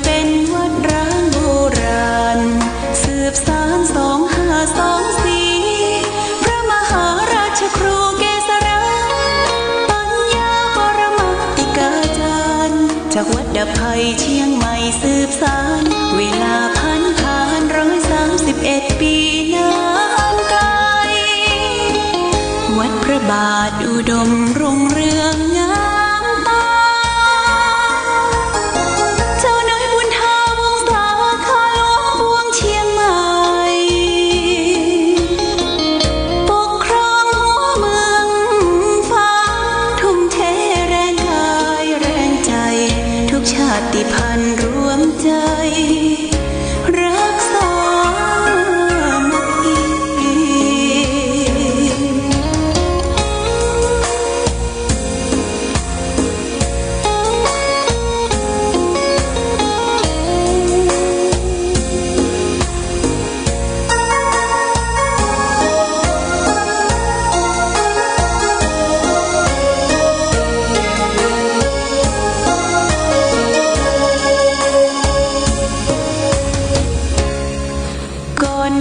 เป็นวัดร้างโบราณสืบสาน2524พระมหาราชครูเกษราปัญญาปรมาติกาจารย์จากวัดดับภัยเชียงใหม่สืบสานเวลาผ่าน131 ปีนานไกลวัดพระบาทอุดมรุ่งเรืองงามตาเจ้าน้อยบุญทาวงศาข้าหลวงปวงเชียงใหม่ปกครองหัวเมืองฟ้าทุ่มเทแรงกายแรงใจทุกชาติพันธุ์รวมใจรักษามัคคี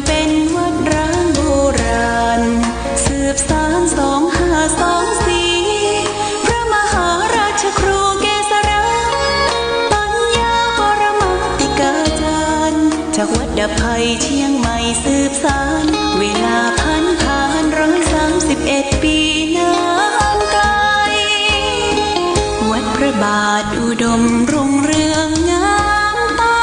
เป็นวัดร้างโบราณสืบสาน2524พระมหาราชครูเกษราปัญญาปรมาติกาจารย์จากวัดดับภัยเชียงใหม่สืบสานเวลาผ่าน131 ปีนานไกลวัดพระบาทอุดมรุ่งเรืองงามตา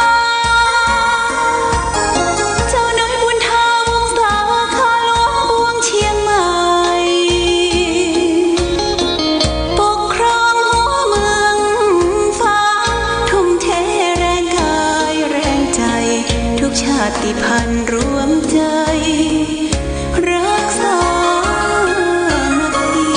ชาติพันธุ์รวมใจรักษามัคคี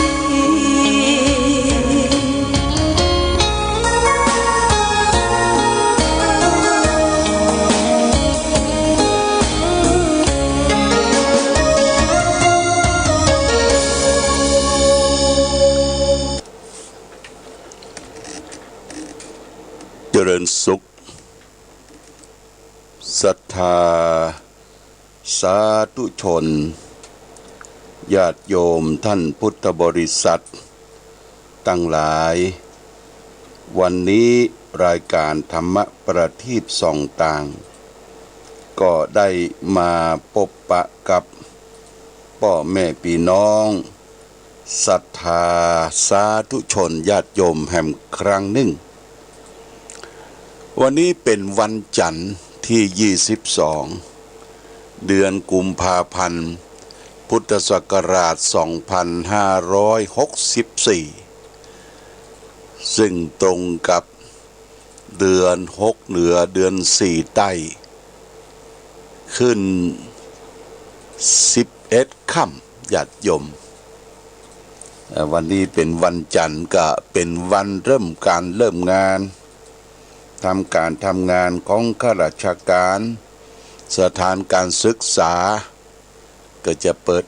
เจริญสุขศรัทธาสาธุชนญาติโยมท่านพุทธบริษัทตั้งหลายวันนี้รายการธรรมประทีปส่องต่างก็ได้มาพบปะกับพ่อแม่พี่น้องศรัทธาสาธุชนญาติโยมแห่งครั้งหนึ่งวันนี้เป็นวันจันทร์ที่22เดือนกุมภาพันธ์พุทธศักราช2564ซึ่งตรงกับเดือน6เหนือเดือน4ใต้ขึ้น11ค่ำญาติโยมวันนี้เป็นวันจันทร์ก็เป็นวันเริ่มงานทำงานของข้าราชการสถานการศึกษาก็จะเปิด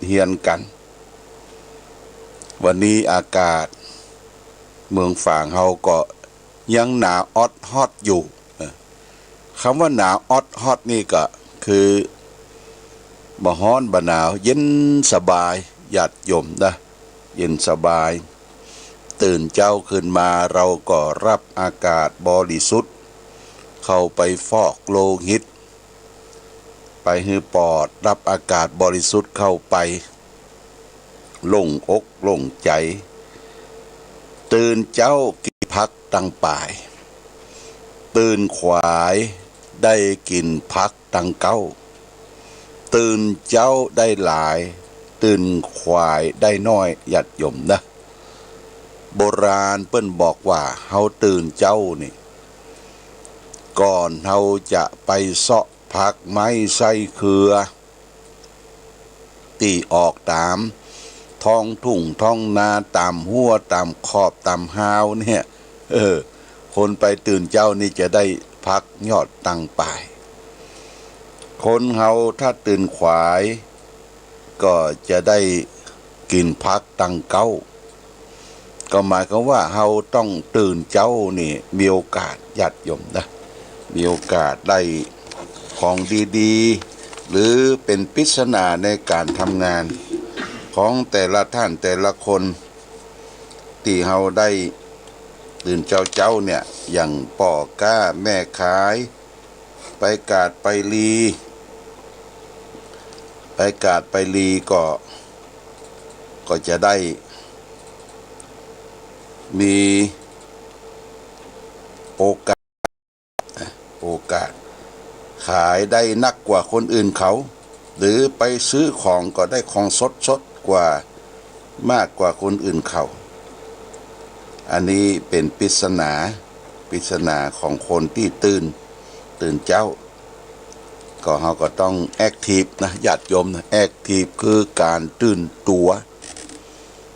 เรียนกันวันนี้อากาศเมืองฝางเฮาก็ยังหนาวออดฮอตอยู่คำว่าหนาวออดฮอตนี่ก็คือบ่ฮ้อนบ่หนาวเย็นสบายญาติโยมนะเย็นสบายตื่นเจ้าขึ้นมาเราก็รับอากาศบริสุทธิ์เข้าไปฟอกโลหิตไปให้ปอดรับอากาศบริสุทธิ์เข้าไปโล่งอกโล่งใจตื่นเจ้ากินพักตั้งป่ายตื่นขวายได้กินพักตั้งเก้าตื่นเจ้าได้หลายตื่นควายได้น้อยญาติโยมนะโบราณเปิ้นบอกว่าเฮาตื่นเจ้านี่ก่อนเฮาจะไปเสาะผักไม้ไส้เครือตีออกตามท้องทุ่งท้องนาตามหัวตามขอบตามหาวเนี่ยคนไปตื่นเจ้านี่จะได้พักยอดตั้งป่ายคนเฮาถ้าตื่นขวายก็จะได้กินพักตั้งเก้า ก็หมายความว่าเราต้องตื่นเจ้านี่มีโอกาสญาติโยมนะมีโอกาสได้ของดีๆหรือเป็นปริศนาในการทำงานของแต่ละท่านแต่ละคนที่เราได้ตื่นเจ้าเนี่ยอย่างป่อก้าแม่ขายไปกาดไปลีก็จะได้มีโอกาสขายได้นักกว่าคนอื่นเขาหรือไปซื้อของก็ได้ของสดกว่ามากกว่าคนอื่นเขาอันนี้เป็นปริศนาของคนที่ตื่นเจ้าก็เขาก็ต้องแอคทีฟนะญาติโยมนะแอคทีฟคือการตื่นตัว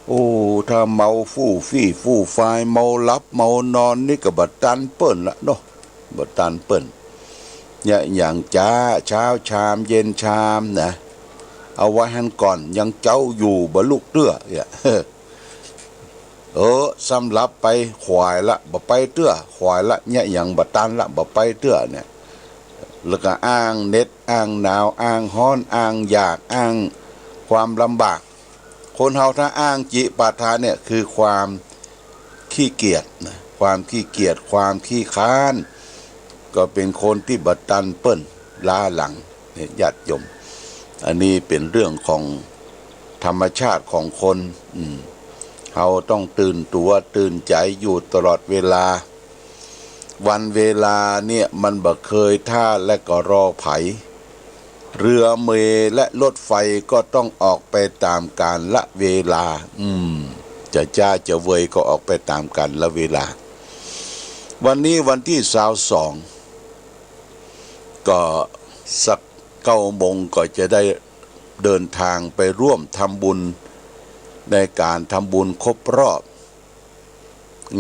โอ้ถ้าเมาฟู่ฟี่ฟู่ฟายเมาหลับเมานอนนี่ก็บัดตันเปิ้นละเนาะบัดตันเปิ้นเนี่ยอย่างจ้าเช้าชามเย็นชามนะเอาไว้หันก่อนยังเจ้าอยู่บ่ลูกเตื้อเนี่ยสำหรับไปขวายละบ่ไปเตื้อขวายละเนี่ยอย่างบัดตันละบ่ไปเตื้อเนี่ยแล้วก็อ้างเน็ตอ้างหนาวอ้างฮ้อนอ้างอยากอ้างความลำบากคนเฮาถ้าอ้างจิปาทานเนี่ยคือความขี้เกียจนะความขี้เกียจความขี้ค้านก็เป็นคนที่บัดตันเปิ้นล้าหลังเนี่ยญาติโยมอันนี้เป็นเรื่องของธรรมชาติของคนเฮาต้องตื่นตัวตื่นใจอยู่ตลอดเวลาวันเวลาเนี่ยมันบ่เคยท่าและก็รอไผเรือเมล์และรถไฟก็ต้องออกไปตามกาลละเวลาจะจ้าจะเวยก็ออกไปตามกาลละเวลาวันนี้วันที่22ก็สัก9 โมงก็จะได้เดินทางไปร่วมทำบุญในการทำบุญครบรอบ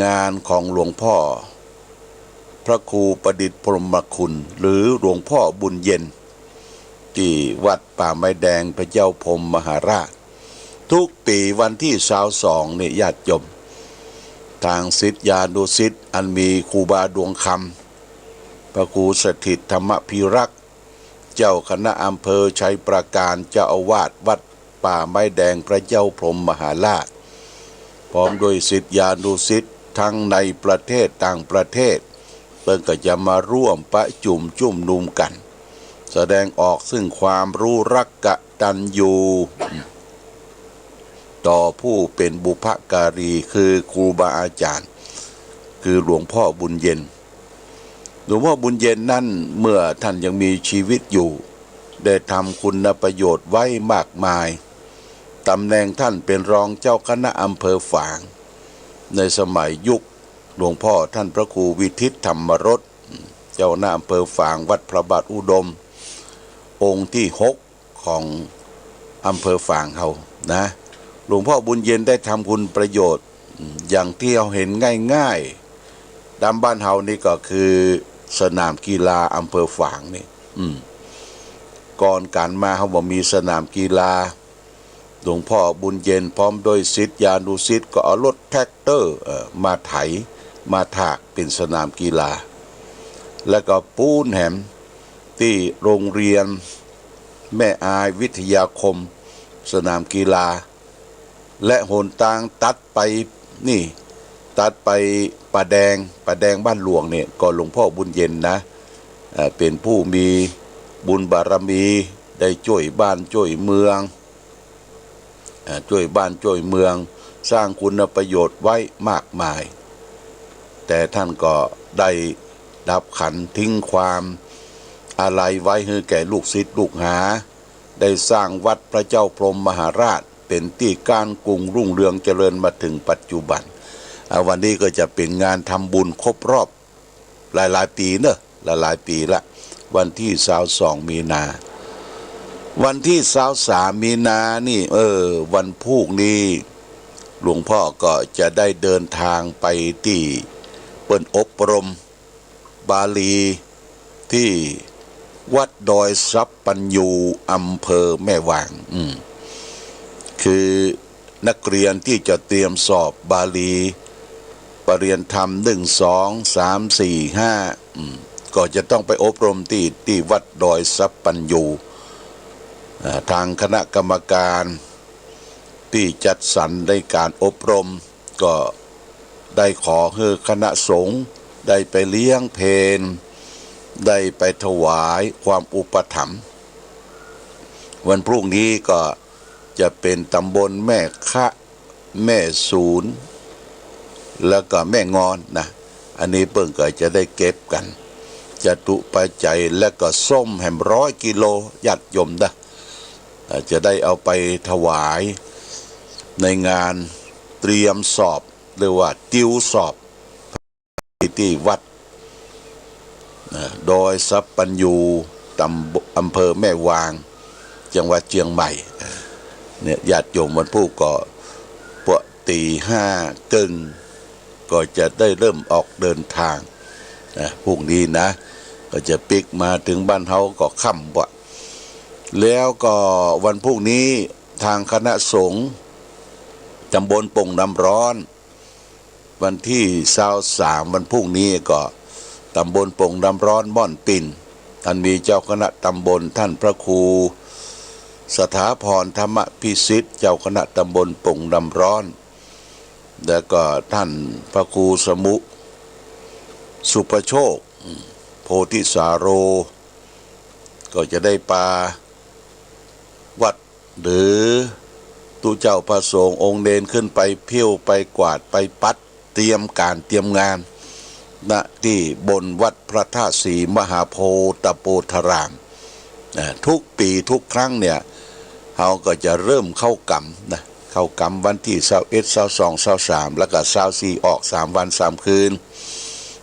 งานของหลวงพ่อพระครูประดิษฐ์พรหมคุณหรือหลวงพ่อบุญเย็นที่วัดป่าไม้แดงพระเจ้าพรหมมหาราชทุกปีวันที่22เนี่ยญาติโยมทางศิษยานุศิษย์อันมีครูบาดวงคำพระครูสถิตธรรมพิรักษ์เจ้าคณะอำเภอชัยปราการเจ้าอาวาสวัดป่าไม้แดงพระเจ้าพรหมมหาราชพร้อมโดยศิษยานุศิษย์ทั้งในประเทศต่างประเทศเพิ่งก็จะมาร่วมประจุมนุมกันแสดงออกซึ่งความรู้รักกตัญญูต่อผู้เป็นบุพการีคือครูบาอาจารย์คือหลวงพ่อบุญเย็นหลวงพ่อบุญเย็นนั่นเมื่อท่านยังมีชีวิตอยู่ได้ทำคุณประโยชน์ไว้มากมายตำแหน่งท่านเป็นรองเจ้าคณะอำเภอฝางในสมัยยุคหลวงพ่อท่านพระครูวิทิตธรรมรสเจ้าหน้าอำเภอฝางวัดพระบาทอุดมองค์ที่6ของอำเภอฝางเฮานะหลวงพ่อบุญเย็นได้ทำคุณประโยชน์อย่างที่เราเห็นง่ายๆตามบ้านเฮานี่ก็คือสนามกีฬาอำเภอฝางนี่ก่อนการมาเขาบอกมีสนามกีฬาหลวงพ่อบุญเย็นพร้อมโดยศิษยานุศิษย์ก็เอารถแท็กเตอร์มาไถมาถากเป็นสนามกีฬาแล้วก็ปูนแหมที่โรงเรียนแม่อายวิทยาคมสนามกีฬาและหนทางตัดไปป่าแดงบ้านหลวงเนี่ยก็หลวงพ่อบุญเย็นนะเป็นผู้มีบุญบารมีได้ช่วยบ้านช่วยเมืองสร้างคุณประโยชน์ไว้มากมายแต่ท่านก็ได้ดับขันทิ้งความอะไรไว้ให้แก่ลูกศิษย์ลูกหาได้สร้างวัดพระเจ้าพรหมมหาราชเป็นที่การกรุงรุ่งเรืองเจริญมาถึงปัจจุบันวันนี้ก็จะเป็นงานทำบุญครบรอบหลายปีเนอะหลายปีละวันที่22 มีนาวันที่23 มีนานี่วันพุธนี้หลวงพ่อก็จะได้เดินทางไปที่เปิ่นอบรมบาลีที่วัดดอยทรัพย์ปัญญูอำเภอแม่วางคือ นักเรียนที่จะเตรียมสอบบาลีปรริญญาธรรม1 2 3 4 5ก็จะต้องไปอบรมที่วัดดอยสัปปัญญูทางคณะกรรมการที่จัดสรรในการอบรมก็ได้ขอให้คณะสงฆ์ได้ไปเลี้ยงเพลได้ไปถวายความอุปถัมภ์วันพรุ่งนี้ก็จะเป็นตำบลแม่คะแม่ศูนย์แล้วก็แม่งอนนะอันนี้เพิ่งก็จะได้เก็บกันจตุปัจจัยและก็ส้มแหม100 กิโลญาติโยมนะจะได้เอาไปถวายในงานเตรียมสอบหรือว่าติวสอบที่วัดโดยสัปปัญญูอำเภอแม่วางจังหวัดเชียงใหม่เนี่ยญาติโยมวันพุธก็ปะตี5 ครึ่งก็จะได้เริ่มออกเดินทางพรุ่งนี้นะก็จะปิกมาถึงบ้านเฮาก็ค่ำบ่แล้วก็วันพรุ่งนี้ทางคณะสงฆ์ตำบลปงน้ำร้อนวันที่23วันพรุ่งนี้ก็ตำบลปงน้ำร้อนม่อนปิ่นท่านมีเจ้าคณะตำบลท่านพระครูสถาพรธรรมพิสิทธิ์เจ้าคณะตำบลปงน้ำร้อนแล้วก็ท่านพระครูสมุสุภโชคโพธิสาโรก็จะได้ปาวัดหรือตุเจ้าพระสงฆ์องค์เดนขึ้นไปเพี้ยวไปกวาดไปปัดเตรียมการเตรียมงานณที่บนวัดพระธาตุศรีมหาโพธิ์ตโปธารามทุกปีทุกครั้งเนี่ยเราก็จะเริ่มเข้ากรรมนะเข้ากรรมวันที่21 22 23แล้วก็24ออก3 วัน 3 คืน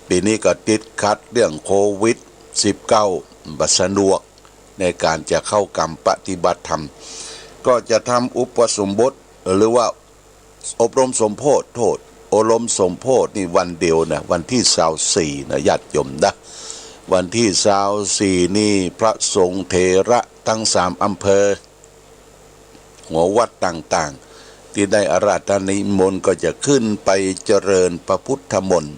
ปีนี้ก็ติดขัดเรื่องโควิด19บัสะดวกในการจะเข้ากรรมปฏิบัติธรรมก็จะทำอุปสมบทหรือว่าอบรมสมโภชอบรมสมโภชนี่วันเดียวนะวันที่24นะญาติโยมนะวันที่24นี่พระสงฆ์เถระทั้ง3 อำเภอหัววัดต่างๆที่ได้อาราธนานิมนต์ก็จะขึ้นไปเจริญพระพุทธมนต์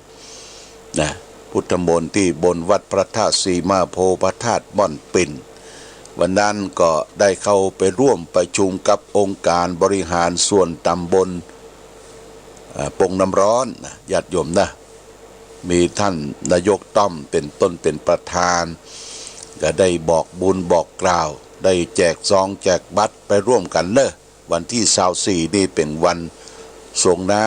นะพุทธมนต์ที่บนวัดพระธาตุศรีมหาโพธิ์พระธาตุม่อนปิ่นวันนั้นก็ได้เข้าไปร่วมประชุมกับองค์การบริหารส่วนตำบลปงน้ำร้อนญาติโยมนะมีท่านนายกต้อมเป็นต้นเป็นประธานก็ได้บอกบุญบอกกล่าวได้แจกซองแจกบัตรไปร่วมกันเนอะวันที่24นี่เป็นวันส่งน้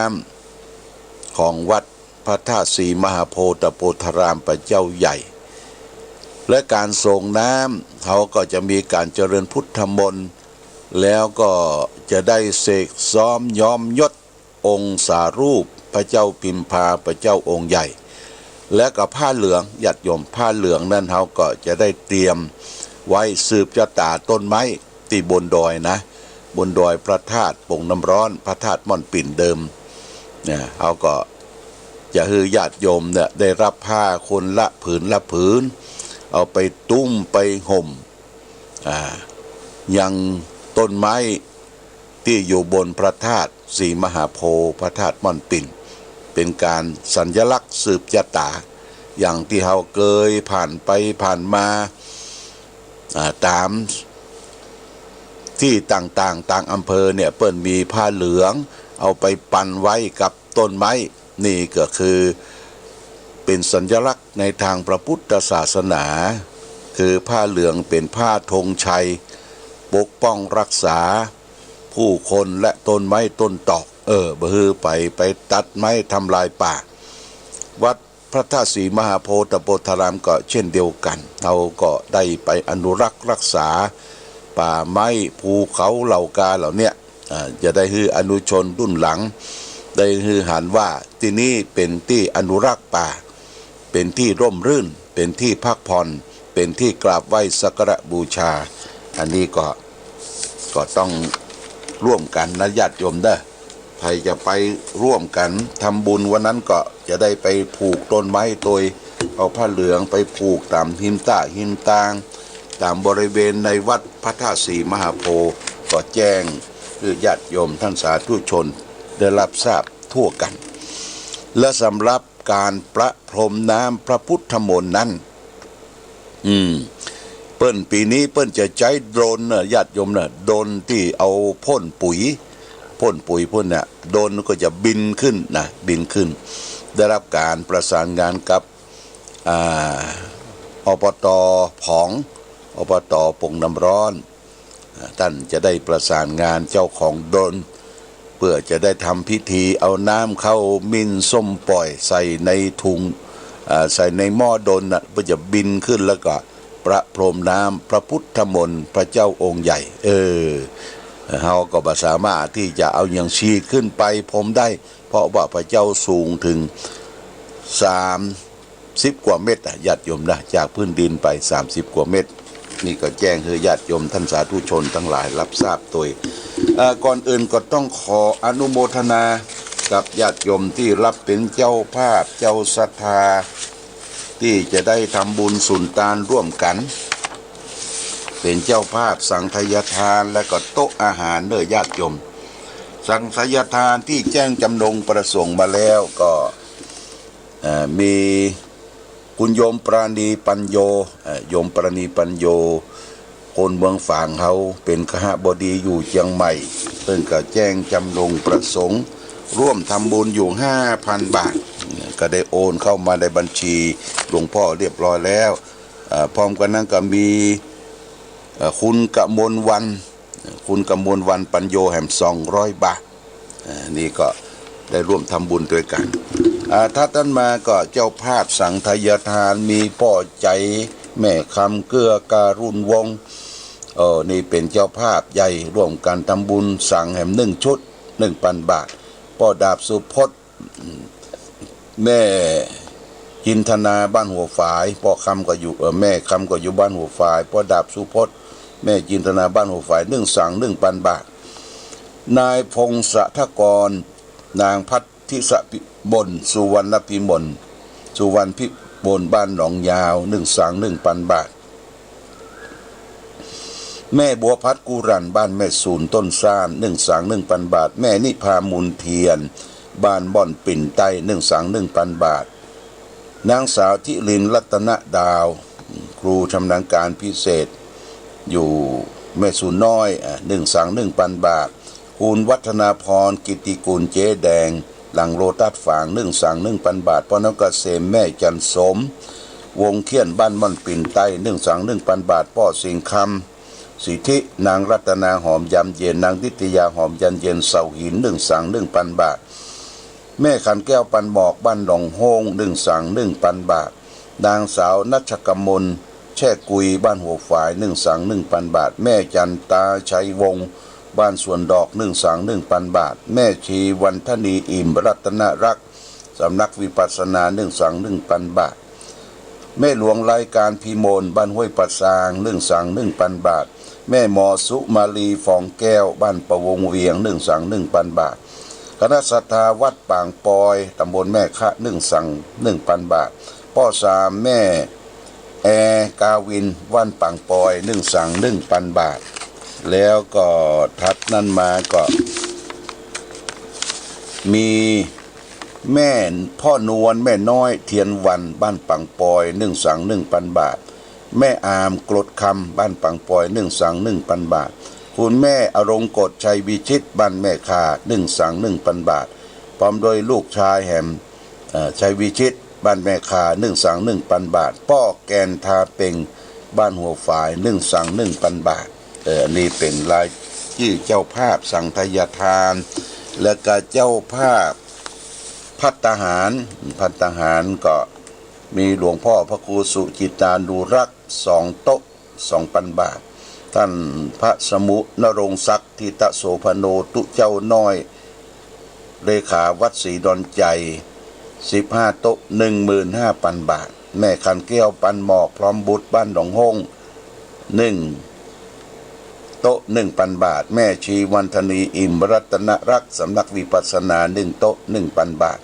ำของวัดพระธาตุศรีมหาโพธิ์ตโปธารามพระเจ้าใหญ่และการส่งน้ำเขาก็จะมีการเจริญพุทธมนต์แล้วก็จะได้เสกซ้อมย้อมยศองค์สารูปพระเจ้าพิมพาพระเจ้าองค์ใหญ่และก็ผ้าเหลืองญาติโยมผ้าเหลืองนั่นเขาก็จะได้เตรียมไว้สืบชะตาต้นไม้ที่บนดอยนะบนดอยพระธาตุปงน้ำร้อนพระธาตุม่อนปิ่นเดิมเนี่ยเขาก็จะให้ญาติโยมเนี่ยได้รับผ้าคนละผืนละผืนเอาไปตุ้มไปห่มยังต้นไม้ที่อยู่บนพระธาตุศรีมหาโพธิ์พระธาตุม่อนปิ่นเป็นการสัญลักษณ์สืบชะตาอย่างที่เราเคยผ่านไปผ่านมาตามที่ต่างๆต่างอำเภอเนี่ยเปิ้นมีผ้าเหลืองเอาไปปันไว้กับต้นไม้นี่ก็คือเป็นสัญลักษณ์ในทางพระพุทธศาสนาคือผ้าเหลืองเป็นผ้าธงชัยปกป้องรักษาผู้คนและต้นไม้ต้นตอกบ่ฮือไปตัดไม้ทำลายป่าวัดพระธาตุศรีมหาโพธิ์ตโปธารามก็เช่นเดียวกันเราก็ได้ไปอนุรักษ์รักษาป่าไม้ภูเขาเหล่ากาเหล่านี้จะได้ฮืออนุชนรุ่นหลังได้ฮือหานว่าที่นี่เป็นที่อนุรักษ์ป่าเป็นที่ร่มรื่นเป็นที่พักผ่อนเป็นที่กราบไหว้สักการะบูชาอันนี้ก็ต้องร่วมกันนะญาติโยมเด้อใครจะไปร่วมกันทำบุญวันนั้นก็จะได้ไปผูกต้นไม้โดยเอาผ้าเหลืองไปผูกตามหิมตางตามบริเวณในวัดพระธาตุศรีมหาโพธิ์ก็แจ้ง คือญาติโยมท่านสาธุชนได้รับทราบทั่วกัน และสำหรับการประพรมน้ำพระพุทธมนต์นั้นเปิ้นปีนี้เปิ้นจะใช้โดรนนะญาติโยมนะโดรนที่เอาพ่นปุ๋ยพ่นเนี่ยโดรนก็จะบินขึ้นนะบินขึ้นได้รับการประสานงานกับอบต.ผองอบต.ปงน้ำร้อนท่านจะได้ประสานงานเจ้าของโดรนเพื่อจะได้ทำพิธีเอาน้ำเข้ามินส้มปล่อยใส่ในถุงใส่ในหม้อโดรนนะเพื่อจะบินขึ้นแล้วก็ประพรมน้ำพระพุทธมนต์พระเจ้าองค์ใหญ่เฮาก็บ่สามารถที่จะเอาอย่างชีขึ้นไปพรมได้เพราะว่าพระเจ้าสูงถึง30 กว่าเมตรญาติโยมนะจากพื้นดินไป30 กว่าเมตรนี่ก็แจ้งให้ญาติโยมท่านสาธุชนทั้งหลายรับทราบตัวก่อนอื่นก็ต้องขออนุโมทนากับญาติโยมที่รับเป็นเจ้าภาพเจ้าศรัทธาที่จะได้ทำบุญสุนทานร่วมกันเป็นเจ้าภาพสังฆทายทานและก็โต๊ะอาหารเด้อญาติโยมสังฆทายทานที่แจ้งจำนงประสงค์มาแล้วก็มีคุณโยมปราณีปัญโยโยมปราณีปัญโยคนเมืองฝางเขาเป็นคหบดีอยู่เชียงใหม่เพิ่งก็แจ้งจำนงประสงค์ร่วมทำบุญอยู่ 5,000 บาทก็ได้โอนเข้ามาในบัญชีหลวงพ่อเรียบร้อยแล้วพร้อมกันนั้นก็มีคุณกมลวันปัญโยแห่ม200 บาทนี่ก็ได้ร่วมทำบุญด้วยกันถ้าท่านมาก็เจ้าภาพสังฆทายทานมีพ่อใจแม่คำเกื้อการุณวงศ์นี่เป็นเจ้าภาพใหญ่ร่วมกันทำบุญสั่งแห่ม1 ชุด 1,000 บาทพ่อดาบสุพจน์แม่จินธนาบ้านหัวฝายพ่อคำก็อยู่แม่คำก็อยู่บ้านหัวฝายพ่อดาบสุพจน์แม่จินธนาบ้านหัวฝายสั่ง 1,000 บาทนายพงศธกรนางพัทธิสพิบลสุวรรณพิมลสุวรรณพิบลบ้านหนองยาวสั่ง 1,000 บาทแม่บัวพัดกุรันบ้านแม่ศูนย์ต้นซ่านสั่ง 1,000 บาทแม่นิพามูลเทียนบ้านบ่อนปิ่นใต้สั่ง 1,000 บาทนางสาวทิรินรัตนดาวครูชำนาญการพิเศษอยู่แม่ศูนย์น้อยสั่ง 1,000 บาทคุณวัฒนาพรกิติกุลเจ๊แดงหลังโลตัสฝางสั่ง 1,000 บาทพ่อน้องเกษมแม่จันสมวงเขียนบ้านม่อนปิ่นใต้สั่ง 1,000 บาทพ่อสิงคำสิทธินางรัตนาหอมยำเย็นนางนิตยาหอมยันเย็นเสาหินสั่ง 1,000 บาทแม่ขันแก้วปันหมอกบ้านหนองโฮงสั่ง 1,000 บาทนางสาวนัชกมลแช่กุยบ้านหัวฝายสั่ง 1,000 บาทแม่จันตาชัยวงศ์บ้านสวนดอกสั่ง 1,000 บาทแม่ชีวันธนีอิ่มรัตนรักษ์สำนักวิปัสสนาสั่ง 1,000 บาทแม่หลวงรายการพิมลบ้านห้วยปัสสางสั่ง 1,000 บาทแม่หมอสุมาลีฟองแก้วบ้านประวงเวียงสั่ง 1,000 บาทคณะศรัทธาวัดป่างปอยตำบลแม่คะสั่ง 1,000 บาทพ่อสามแม่แอกาวินวันป่างปอยสั่ง 1,000 บาทแล้วก็ทัดนั้นมาก็มีแม่พ่อนวลแม่น้อยเทียนวันบ้านป่างปอยสั่ง 1,000 บาทแม่อามกรดคำบ้านป่างปอยสั่ง 1,000 บาทคุณแม่อรงกฎชัยวิชิตบ้านแม่คาสั่ง 1,000 บาทพร้อมโดยลูกชายแห่มชัยวิชิตบ้านแม่คาสั่ง 1,000 บาทป้อแกนทาเป่งบ้านหัวฝายสั่ง 1,000 บาทนี่เป็นรายชื่อเจ้าภาพสังฆทายทานและก็เจ้าภาพภัตตาหารก็มีหลวงพ่อพระครูสุจิตานุรักษ์2 โต๊ะ 2,000 บาทท่านพระสมุนรงศักดิ์ทิตโสพโนตุเจ้าน้อยเลขาวัดศรีดอนใจ15 โต๊ะ 15,000 บาทแม่ขันแก้วปันหมอกพร้อมบุตรบ้านหนองฮงโต๊ะ 1,000 บาทแม่ชีวันธนีอิ่มรัตนรักษ์สำนักวิปัสสนา1 โต๊ะ 1,000 บาท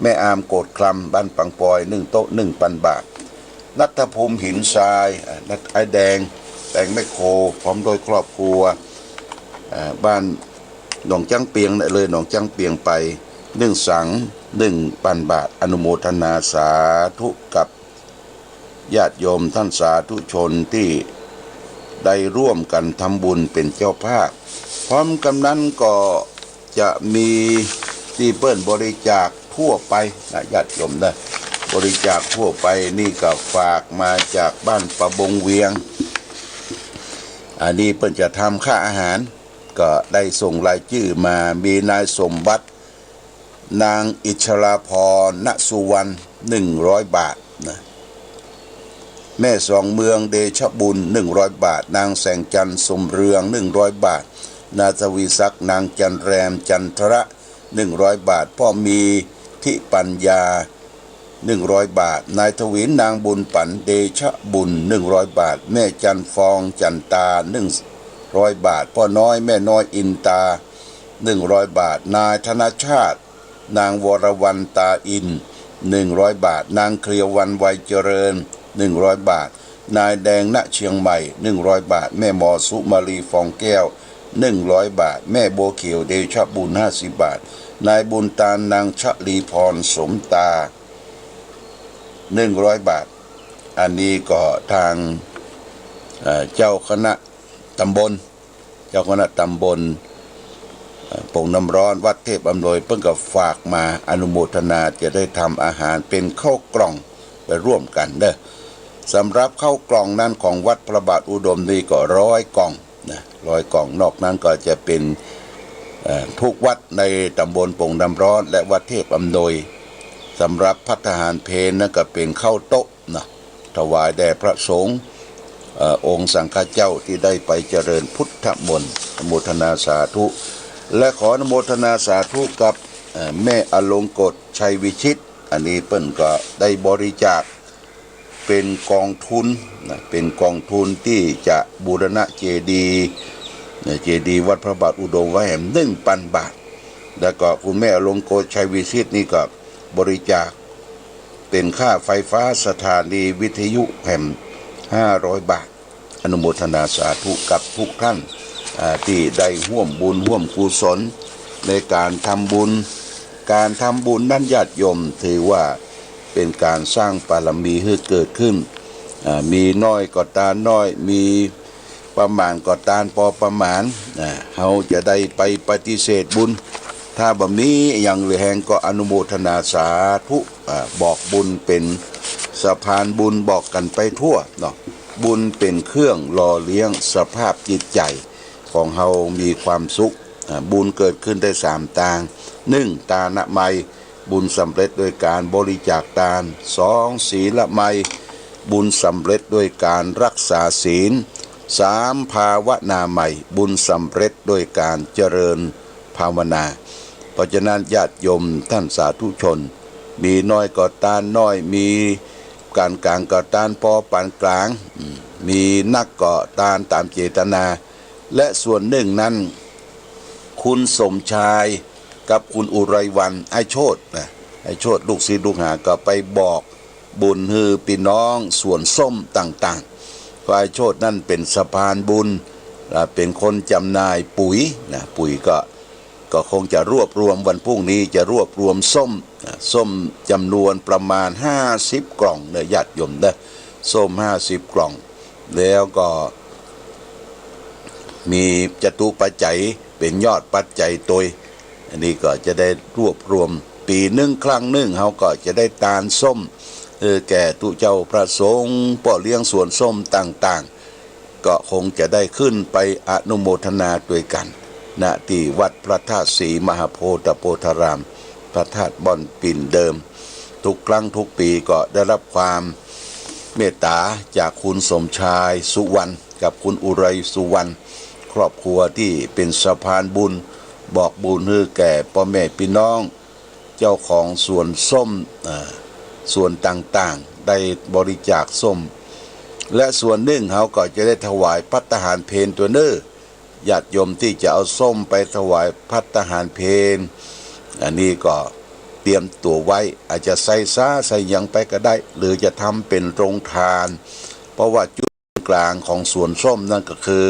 แม่อามโกดคลำบ้านปังปอย1 โต๊ะ 1,000 บาทนัทภูมิหินทรายนัทไอแดงแต่งแม่โคพร้อมโดยครอบครัวบ้าน หนองจังเปียงเลยหนองจังเปียงไป1 สัง 1,000 บาทอนุโมทนาสาธุกับญาติโยมท่านสาธุชนที่ได้ร่วมกันทำบุญเป็นเจ้าภาพพร้อมกันนั้นก็จะมีที่เปิ้นบริจาคทั่วไปนะญาติโยมนะบริจาคทั่วไปนี่ก็ฝากมาจากบ้านประบงเวียงอันนี้เปิ้นจะทำค่าอาหารก็ได้ส่งรายชื่อมามีนายสมบัตินางอิชราพรณสุวรรณ100 บาทนะแม่สองเมืองเดชบุญ100 บาทนางแสงจันทร์สมเรือง100 บาทนาทวีศักดิ์นางจันแรมจันทระ100 บาทพ่อมีทิปัญญา100 บาทนายทวินนางบุญปันเดชบุญ100 บาทแม่จันฟองจันตา100 บาทพ่อน้อยแม่น้อยอินตา100 บาทนายธนชาตินางวรวรรณตาอิน100 บาทนางเคลียววันไวยเจริญ100 บาทนายแดงณเชียงใหม่100 บาทแม่หมอสุมาลีฟองแก้ว100 บาทแม่โบเขียวเดชบุญ50 บาทนายบุญตานนางชลีพรสมตา100 บาทอันนี้ก็ทางเจ้าคณะตำบลโป่งน้ำร้อนวัดเทพอำนวยเพิ่งก็ฝากมาอนุโมทนาจะได้ทำอาหารเป็นข้าวกล่องไปร่วมกันเด้อสำหรับข้าวกล่องนั้นของวัดพระบาทอุดมนี่ก็100 กล่องนะ100 กล่องนอกนั้นก็จะเป็นทุกวัดในตำบลโป่งน้ำร้อนและวัดเทพอำนวยสำหรับภัตตาหารเพลนั่นก็เป็นข้าวโต๊ะนะถวายแด่พระสงฆ์องค์สังฆเจ้าที่ได้ไปเจริญพุทธมนต์อนุโมทนาสาธุและขออนุโมทนาสาธุกับแม่อลงกฎชัยวิชิตอันนี้เปิ้นก็ได้บริจาคเป็นกองทุนนะเป็นกองทุนที่จะบูรณะเจดีย์วัดพระบาทอุดมไว้แห่ง1,000 บาทแล้วก็คุณแม่อลงกฎชัยวิชิตนี่ก็บริจาคเป็นค่าไฟฟ้าสถานีวิทยุแห่ง500 บาทอนุโมทนาสาธุกับทุกท่านที่ได้ร่วมบุญร่วมกุศลในการทำบุญนั้นญาติโยมถือว่าเป็นการสร้างบารมีให้เกิดขึ้นมีน้อยก็ตานน้อยมีประมาณก็ตานพอประมาณเราจะได้ไปปฏิเสธบุญถ้าบ่มีอย่างเหลือแหงก็อนุโมทนาสาธุบอกบุญเป็นสะพานบุญบอกกันไปทั่วเนาะบุญเป็นเครื่องหล่อเลี้ยงสภาพจิตใจของเรามีความสุขบุญเกิดขึ้นได้3 ทาง 1. ทานไมยบุญสำเร็จโดยการบริจาคทาน 2. ศีลไมยบุญสำเร็จด้วยการรักษาศีล 3. ภาวนาไมยบุญสำเร็จด้วยการเจริญภาวนาเพราะฉะนั้นญาติโยมท่านสาธุชนมีน้อยก็ทานน้อยมีการกลางก็ทานพอปานกลางมีนักก็ทานตามเจตนาและส่วนหนึ่งนั้นคุณสมชายกับคุณอุไรวันไอโชติลูกศิษย์ลูกหาก็ไปบอกบุญฮือพี่น้องส่วนส้มต่างๆก็ไอโชตินั่นเป็นสะพานบุญเป็นคนจำหน่ายปุ๋ยก็คงจะรวบรวมวันพรุ่งนี้จะรวบรวมส้มจำนวนประมาณ50 กล่องเนื้อญาติโยมเด้อส้ม50 กล่องแล้วก็มีจตุปัจจัยเป็นยอดปัจจัยตัวอันนี้ก็จะได้รวบรวมปี1 ครั้งเขาก็จะได้ทานส้มแก่ตุเจ้าพระสงฆ์ป่อเลี้ยงสวนส้มต่างๆก็คงจะได้ขึ้นไปอนุโมทนาด้วยกันณที่วัดพระธาตุศรีมหาโพธิโพธารามพระธาตุบ่อนปิ่นเดิมทุกครั้งทุกปีก็ได้รับความเมตตาจากคุณสมชายสุวรรณกับคุณอุไรสุวรรณครอบครัวที่เป็นสะพานบุญบอกบุญให้แก่พ่อแม่พี่น้องเจ้าของสวนส้มส่วนต่างๆได้บริจาคส้มและส่วนหนึ่งเขาก็จะได้ถวายภัตตาหารเพลตัวเน้อญาติโยมที่จะเอาส้มไปถวายภัตตาหารเพลอันนี้ก็เตรียมตัวไว้อาจจะใส่ยังไปก็ได้หรือจะทำเป็นโรงทานเพราะว่าจุดกลางของสวนส้มนั่นก็คือ